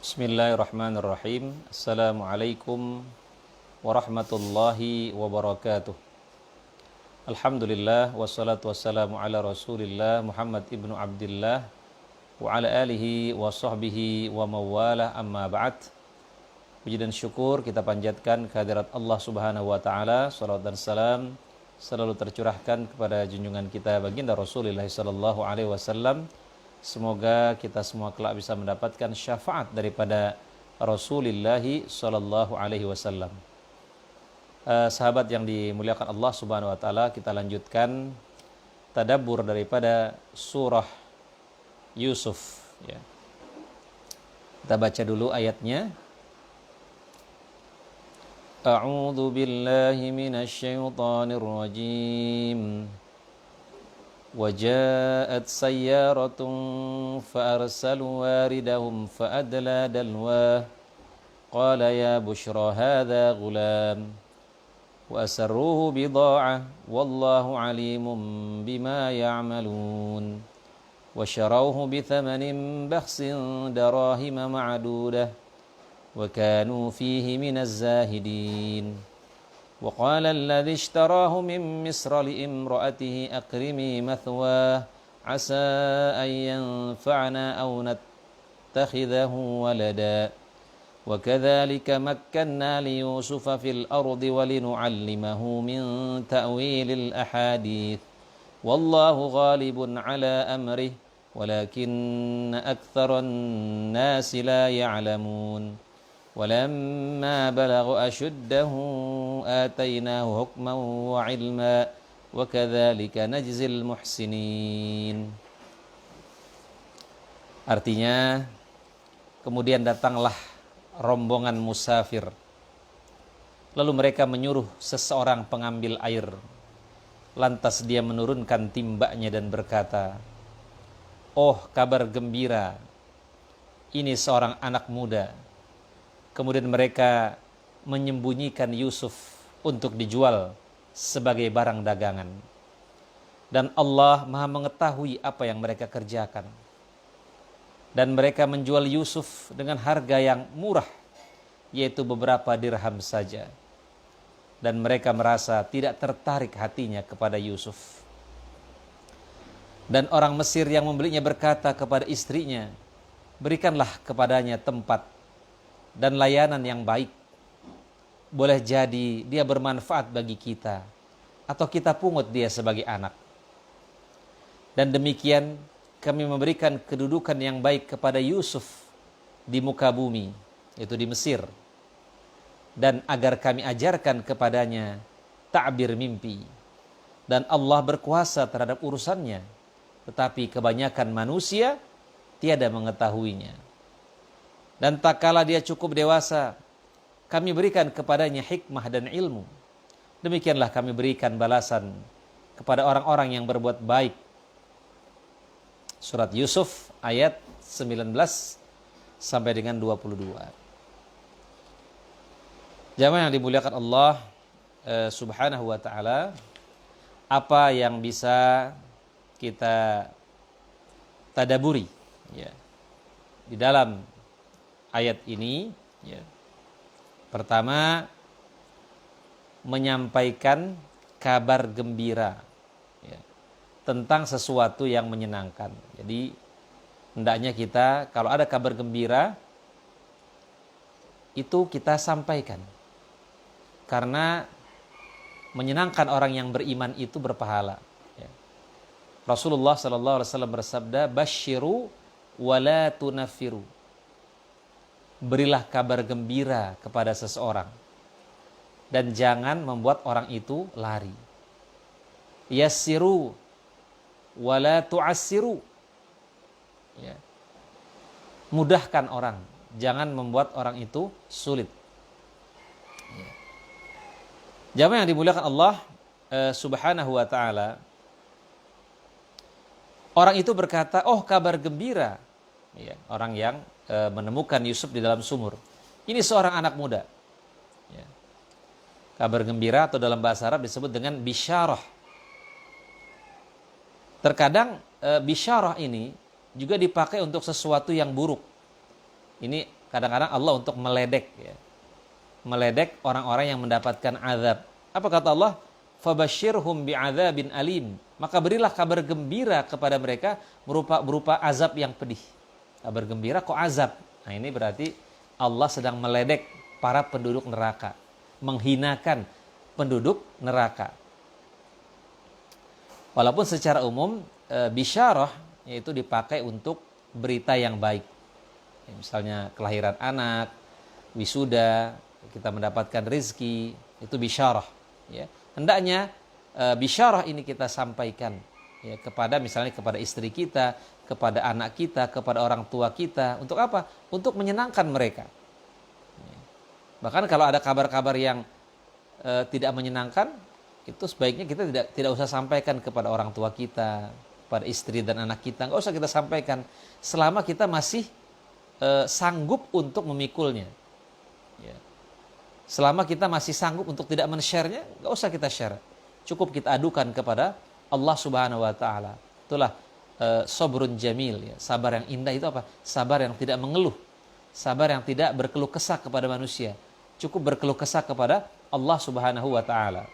Bismillahirrahmanirrahim. Assalamualaikum warahmatullahi wabarakatuh. Alhamdulillah wassalatu wassalamu ala Rasulillah Muhammad ibnu Abdullah wa ala alihi wa sahbihi wa mawalah, amma ba'd. Puji dan syukur kita panjatkan kehadirat Allah Subhanahu wa taala. Salawat dan salam selalu tercurahkan kepada junjungan kita baginda Rasulullah sallallahu alaihi wasallam. Semoga kita semua kelak bisa mendapatkan syafaat daripada Rasulullah sallallahu alaihi wasallam. Sahabat yang dimuliakan Allah Subhanahu wa taala, kita lanjutkan tadabbur daripada surah Yusuf ya. Kita baca dulu ayatnya. A'udzu billahi minasy syaithanir rajim. وجاءت سيارة فأرسلوا واردهم فأدلى دلواه قال يا بشرى هذا غلام وأسروه بضاعة والله عليم بما يعملون وشروه بثمن بخس دراهم معدودة وكانوا فيه من الزاهدين وقال الذي اشتراه من مصر لامرأته أكرمي مثواه عسى أن ينفعنا أو نتخذه ولدا وكذلك مكنا ليوسف في الأرض ولنعلمه من تأويل الأحاديث والله غالب على أمره ولكن أكثر الناس لا يعلمون ولما بلغ أشده آتيناه حكما وعلما وكذلك نجزي المحسنين. Artinya, kemudian datanglah rombongan musafir. Lalu mereka menyuruh seseorang pengambil air. Lantas dia menurunkan timbaknya dan berkata, "Oh, kabar gembira, ini seorang anak muda." Kemudian mereka menyembunyikan Yusuf untuk dijual sebagai barang dagangan. Dan Allah Maha mengetahui apa yang mereka kerjakan. Dan mereka menjual Yusuf dengan harga yang murah, yaitu beberapa dirham saja. Dan mereka merasa tidak tertarik hatinya kepada Yusuf. Dan orang Mesir yang membelinya berkata kepada istrinya, "Berikanlah kepadanya tempat dan layanan yang baik. Boleh jadi dia bermanfaat bagi kita, atau kita pungut dia sebagai anak. Dan demikian kami memberikan kedudukan yang baik kepada Yusuf di muka bumi, yaitu di Mesir. Dan agar kami ajarkan kepadanya ta'bir mimpi. Dan Allah berkuasa terhadap urusannya, tetapi kebanyakan manusia tiada mengetahuinya. Dan tak kala dia cukup dewasa, kami berikan kepadanya hikmah dan ilmu. Demikianlah kami berikan balasan kepada orang-orang yang berbuat baik." Surat Yusuf ayat 19 sampai dengan 22. Jamaah yang dimuliakan Allah Subhanahu wa taala, apa yang bisa kita tadaburi ya di dalam ayat ini ya. Pertama, menyampaikan kabar gembira ya, tentang sesuatu yang menyenangkan. Jadi hendaknya kita kalau ada kabar gembira itu kita sampaikan, karena menyenangkan orang yang beriman itu berpahala ya. Rasulullah SAW bersabda, "Basyiru wala tunaffiru." Berilah kabar gembira kepada seseorang dan jangan membuat orang itu lari. Yassiru wala tu'assiru ya. Mudahkan orang, jangan membuat orang itu sulit ya. Jamaah yang dimuliakan Allah Subhanahu wa ta'ala, orang itu berkata, "Oh, kabar gembira." Ya, orang yang menemukan Yusuf di dalam sumur. Ini seorang anak muda. Ya. Kabar gembira atau dalam bahasa Arab disebut dengan bisyarah. Terkadang bisyarah ini juga dipakai untuk sesuatu yang buruk. Ini kadang-kadang Allah untuk meledek, ya. Meledek orang-orang yang mendapatkan azab. Apa kata Allah? Fabashirhum bi'adzabin alim. Maka berilah kabar gembira kepada mereka berupa azab yang pedih. Kabar gembira kok azab. Nah, ini berarti Allah sedang meledek para penduduk neraka, menghinakan penduduk neraka. Walaupun secara umum bisyarah yaitu dipakai untuk berita yang baik. Ya, misalnya kelahiran anak, wisuda, kita mendapatkan rezeki, itu bisyarah, ya. Hendaknya bisyarah ini kita sampaikan, ya, kepada misalnya kepada istri kita, kepada anak kita, kepada orang tua kita. Untuk apa? Untuk menyenangkan mereka. Ya. Bahkan kalau ada kabar-kabar yang tidak menyenangkan, itu sebaiknya kita tidak usah sampaikan kepada orang tua kita, pada istri dan anak kita. Nggak usah kita sampaikan selama kita masih sanggup untuk memikulnya. Ya. Selama kita masih sanggup untuk tidak men-share-nya, nggak usah kita share. Cukup kita adukan kepada Allah Subhanahu wa taala. Itulah sabrun jamil, ya. Sabar yang indah itu apa? Sabar yang tidak mengeluh. Sabar yang tidak berkeluh kesah kepada manusia. Cukup berkeluh kesah kepada Allah Subhanahu wa taala.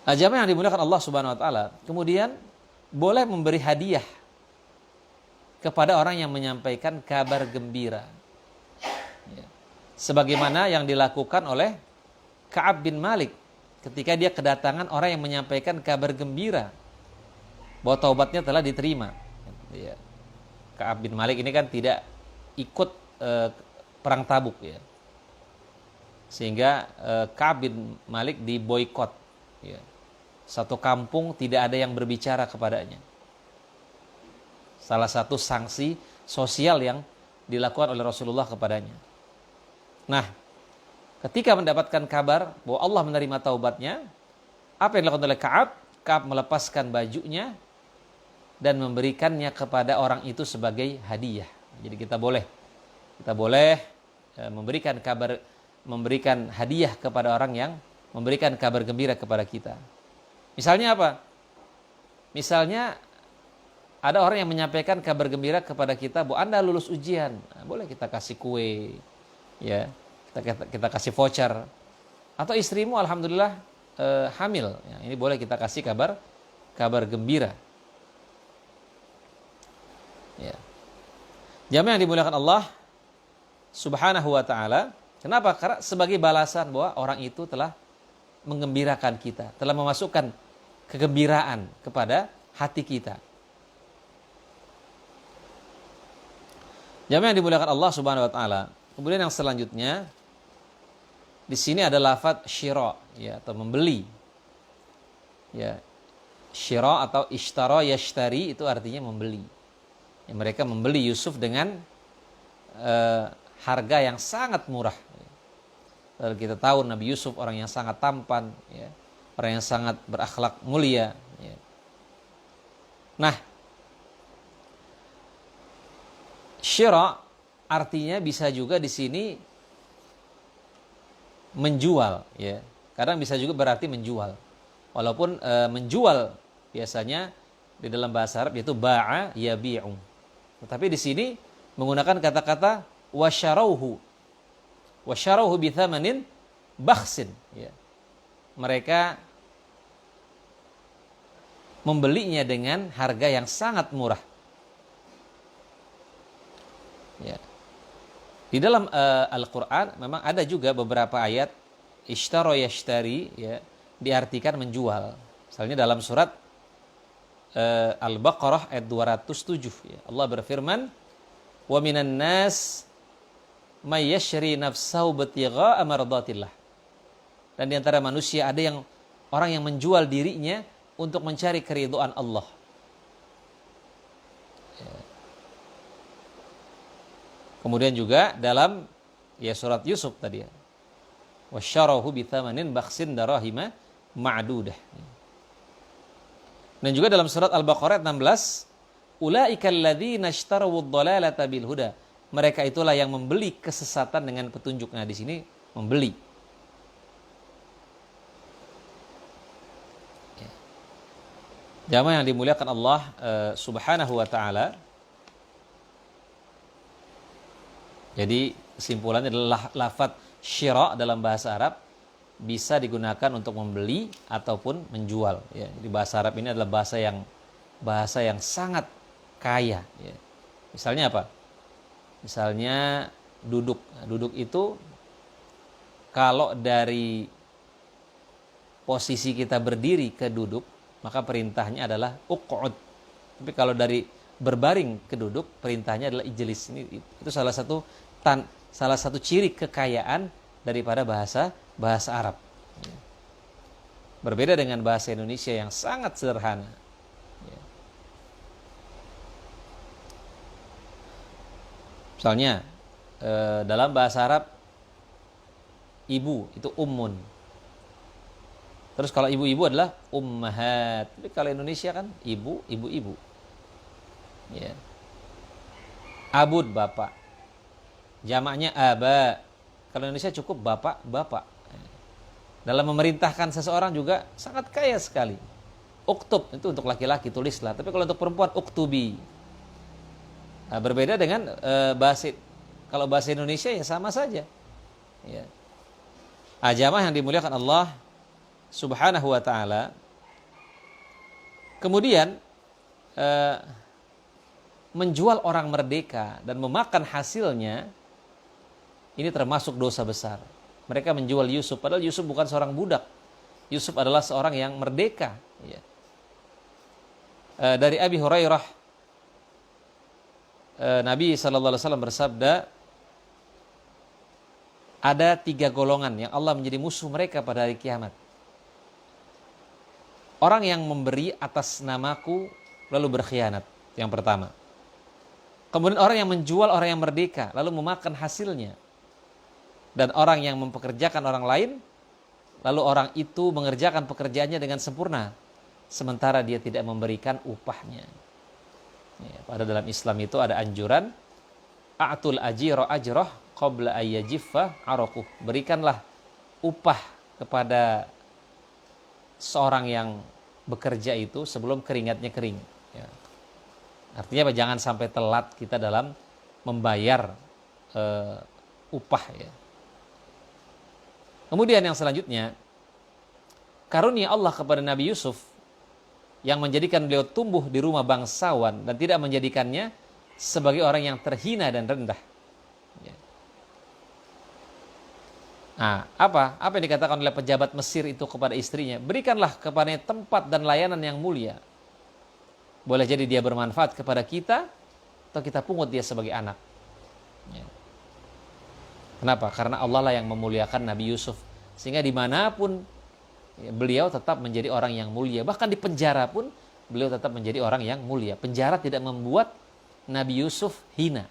Jamaah yang dimuliakan Allah Subhanahu wa taala, kemudian boleh memberi hadiah kepada orang yang menyampaikan kabar gembira. Ya. Sebagaimana yang dilakukan oleh Ka'ab bin Malik ketika dia kedatangan orang yang menyampaikan kabar gembira bahwa taubatnya telah diterima. Ya. Ka'ab bin Malik ini kan tidak ikut perang Tabuk, ya. Sehingga Ka'ab bin Malik diboikot, ya. Satu kampung tidak ada yang berbicara kepadanya. Salah satu sanksi sosial yang dilakukan oleh Rasulullah kepadanya. Nah, ketika mendapatkan kabar bahwa Allah menerima taubatnya, apa yang dilakukan oleh Ka'ab? Ka'ab melepaskan bajunya dan memberikannya kepada orang itu sebagai hadiah. Jadi kita boleh memberikan hadiah kepada orang yang memberikan kabar gembira kepada kita. Misalnya apa? Misalnya ada orang yang menyampaikan kabar gembira kepada kita bahwa Anda lulus ujian. Nah, boleh kita kasih kue, ya. Kita kasih voucher. Atau istrimu alhamdulillah hamil. Ya, ini boleh kita kasih kabar gembira. Ya. Jamaah yang dimuliakan Allah Subhanahu wa taala. Kenapa? Karena sebagai balasan bahwa orang itu telah menggembirakan kita, telah memasukkan kegembiraan kepada hati kita. Jamaah yang dimuliakan Allah Subhanahu wa taala. Kemudian yang selanjutnya di sini ada lafaz syira, ya, atau membeli. Ya. Syira atau ishtara yashtari itu artinya membeli. Ya, mereka membeli Yusuf dengan harga yang sangat murah. Lalu kita tahu Nabi Yusuf orang yang sangat tampan, ya, orang yang sangat berakhlak mulia. Ya. Nah, syira artinya bisa juga di sini menjual, ya. Kadang bisa juga berarti menjual. Walaupun menjual biasanya di dalam bahasa Arab yaitu ba'a yabi'u. Tetapi di sini menggunakan kata-kata wasyarauhu bithamanin bakhsin, ya. Mereka membelinya dengan harga yang sangat murah. Ya. Di dalam Al-Qur'an memang ada juga beberapa ayat ishtara yashtari, ya, diartikan menjual. Misalnya dalam surat Al-Baqarah ayat 207, ya. Allah berfirman, "Wa minan nas may yashri nafsahu batigha'a mardatillah." Dan di antara manusia ada yang orang yang menjual dirinya untuk mencari keridhaan Allah. Ya. Kemudian juga dalam surat Yusuf tadi, ya. Wasyarahu bithamanin bakhsin darahima ma'dudah. Dan juga dalam surat Al-Baqarah 16, ulaika alladzina ishtarawu ad-dhalalata bil huda. Mereka itulah yang membeli kesesatan dengan petunjuk. Nah, di sini membeli. Ya. Ya. Jamaah yang dimuliakan Allah Subhanahu wa taala, Jadi kesimpulannya adalah lafadz syira dalam bahasa Arab bisa digunakan untuk membeli ataupun menjual. Ya, jadi bahasa Arab ini adalah bahasa yang sangat kaya. Ya. Misalnya apa? Misalnya duduk. Nah, duduk itu kalau dari posisi kita berdiri ke duduk, maka perintahnya adalah uq'ud. Tapi kalau dari berbaring ke duduk, perintahnya adalah ijlis. Itu salah satu ciri kekayaan daripada bahasa Arab. Berbeda dengan bahasa Indonesia yang sangat sederhana. Misalnya dalam bahasa Arab ibu itu ummun. Terus kalau ibu-ibu adalah ummahat. Tapi kalau Indonesia kan ibu-ibu. Ya. Abud bapak. Jamaknya aba. Kalau Indonesia cukup bapak. Dalam memerintahkan seseorang juga sangat kaya sekali. Uktub itu untuk laki-laki, tulislah. Tapi kalau untuk perempuan uktubi. Nah, berbeda dengan kalau bahasa Indonesia ya sama saja. Ya. Jamaah yang dimuliakan Allah Subhanahu wa ta'ala. Kemudian menjual orang merdeka dan memakan hasilnya, ini termasuk dosa besar. Mereka menjual Yusuf, padahal Yusuf bukan seorang budak. Yusuf adalah seorang yang merdeka. Ya. Dari Abi Hurairah, Nabi SAW bersabda, ada 3 golongan yang Allah menjadi musuh mereka pada hari kiamat. Orang yang memberi atas namaku lalu berkhianat, yang pertama. Kemudian orang yang menjual orang yang merdeka lalu memakan hasilnya. Dan orang yang mempekerjakan orang lain, lalu orang itu mengerjakan pekerjaannya dengan sempurna, sementara dia tidak memberikan upahnya. Ya, pada dalam Islam itu ada anjuran, a'tul ajira ajrah qabla ayyajiffa araquh. Berikanlah upah kepada seorang yang bekerja itu sebelum keringatnya kering. Ya. Artinya apa? Jangan sampai telat kita dalam membayar upah. Ya. Kemudian yang selanjutnya, karunia Allah kepada Nabi Yusuf yang menjadikan beliau tumbuh di rumah bangsawan dan tidak menjadikannya sebagai orang yang terhina dan rendah. Ya. Nah, apa yang dikatakan oleh pejabat Mesir itu kepada istrinya? Berikanlah kepadanya tempat dan layanan yang mulia. Boleh jadi dia bermanfaat kepada kita, atau kita pungut dia sebagai anak. Ya. Kenapa? Karena Allah lah yang memuliakan Nabi Yusuf. Sehingga dimanapun beliau tetap menjadi orang yang mulia. Bahkan di penjara pun beliau tetap menjadi orang yang mulia. Penjara tidak membuat Nabi Yusuf hina.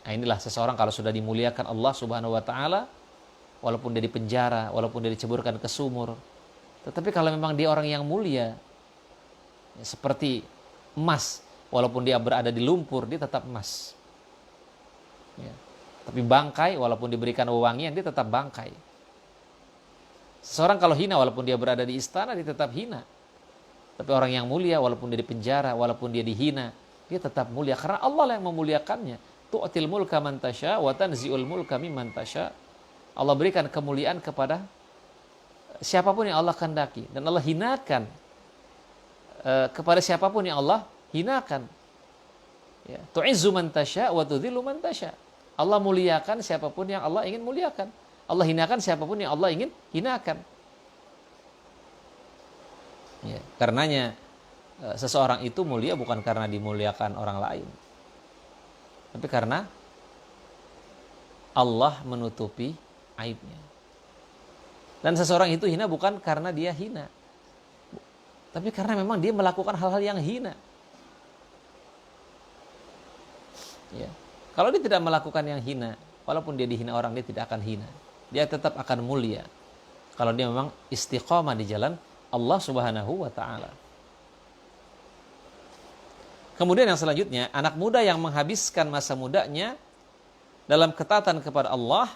Nah, inilah seseorang kalau sudah dimuliakan Allah Subhanahu wa ta'ala, walaupun dia di penjara, walaupun dia diceburkan ke sumur. Tetapi kalau memang dia orang yang mulia, ya, seperti emas, walaupun dia berada di lumpur, dia tetap emas. Ya. Tapi bangkai, walaupun diberikan wewangian, dia tetap bangkai. Seseorang kalau hina, walaupun dia berada di istana, dia tetap hina. Tapi orang yang mulia, walaupun dia di penjara, walaupun dia dihina, dia tetap mulia. Karena Allah lah yang memuliakannya. Tu'til mulka man tasya, wa tanzi'ul mulka mimman tasya. Allah berikan kemuliaan kepada siapapun yang Allah kehendaki. Dan Allah hinakan kepada siapapun yang Allah hinakan. Ya. Tu'izzu man tasya, wa tudhillu man tasya. Allah muliakan siapapun yang Allah ingin muliakan. Allah hinakan siapapun yang Allah ingin hinakan. Ya, karenanya seseorang itu mulia bukan karena dimuliakan orang lain, tapi karena Allah menutupi aibnya. Dan seseorang itu hina bukan karena dia hina, tapi karena memang dia melakukan hal-hal yang hina. Ya. Kalau dia tidak melakukan yang hina, walaupun dia dihina orang, dia tidak akan hina. Dia tetap akan mulia. Kalau dia memang istiqamah di jalan Allah Subhanahu wa ta'ala. Kemudian yang selanjutnya, anak muda yang menghabiskan masa mudanya dalam ketaatan kepada Allah,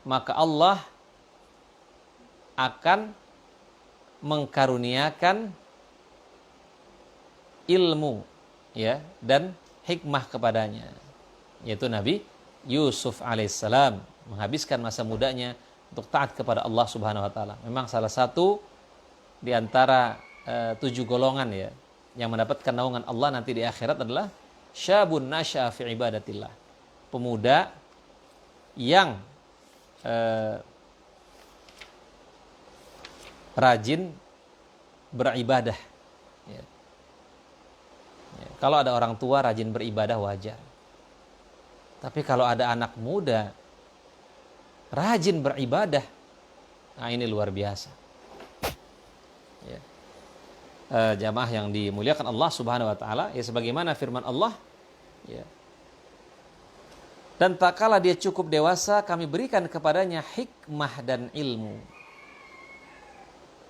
maka Allah akan mengkaruniakan ilmu, ya, dan hikmah kepadanya, yaitu Nabi Yusuf alaihissalam menghabiskan masa mudanya untuk taat kepada Allah Subhanahu wa taala. Memang salah satu di antara 7 golongan ya yang mendapatkan naungan Allah nanti di akhirat adalah syabun nasya'a fi ibadatillah. Pemuda yang rajin beribadah. Ya. Ya. Kalau ada orang tua rajin beribadah wajar. Tapi kalau ada anak muda rajin beribadah, nah ini luar biasa. Ya. Jamaah yang dimuliakan Allah Subhanahu wa taala, ya sebagaimana firman Allah, ya. Dan tak kala dia cukup dewasa, kami berikan kepadanya hikmah dan ilmu.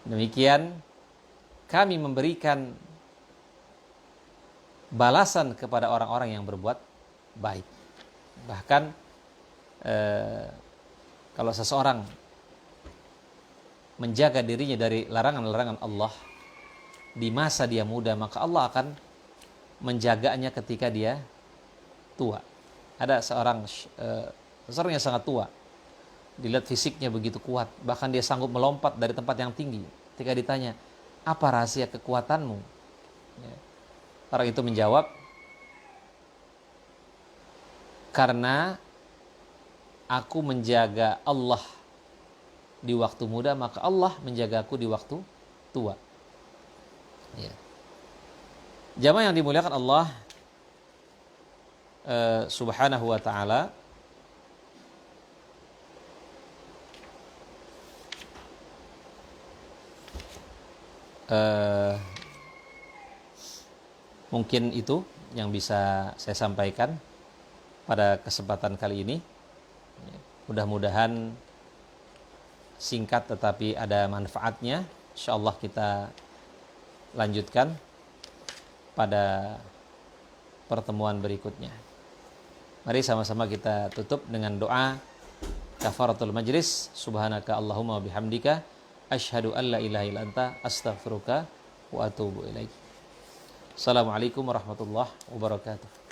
Demikian kami memberikan balasan kepada orang-orang yang berbuat baik. Bahkan kalau seseorang menjaga dirinya dari larangan-larangan Allah di masa dia muda, maka Allah akan menjaganya ketika dia tua. Ada seseorang yang sangat tua, dilihat fisiknya begitu kuat, bahkan dia sanggup melompat dari tempat yang tinggi. Ketika ditanya, apa rahasia kekuatanmu? Ya. Orang itu menjawab, karena aku menjaga Allah di waktu muda, maka Allah menjagaku di waktu tua. Ya. Jamaah yang dimuliakan Allah Subhanahu wa ta'ala, mungkin itu yang bisa saya sampaikan pada kesempatan kali ini. Mudah-mudahan singkat tetapi ada manfaatnya. Insyaallah kita lanjutkan pada pertemuan berikutnya. Mari sama-sama kita tutup dengan doa kafaratul majlis. Subhanaka Allahumma bihamdika asyhadu an la ilaha illa anta astaghfiruka wa atubu ilaik. Assalamualaikum warahmatullahi wabarakatuh.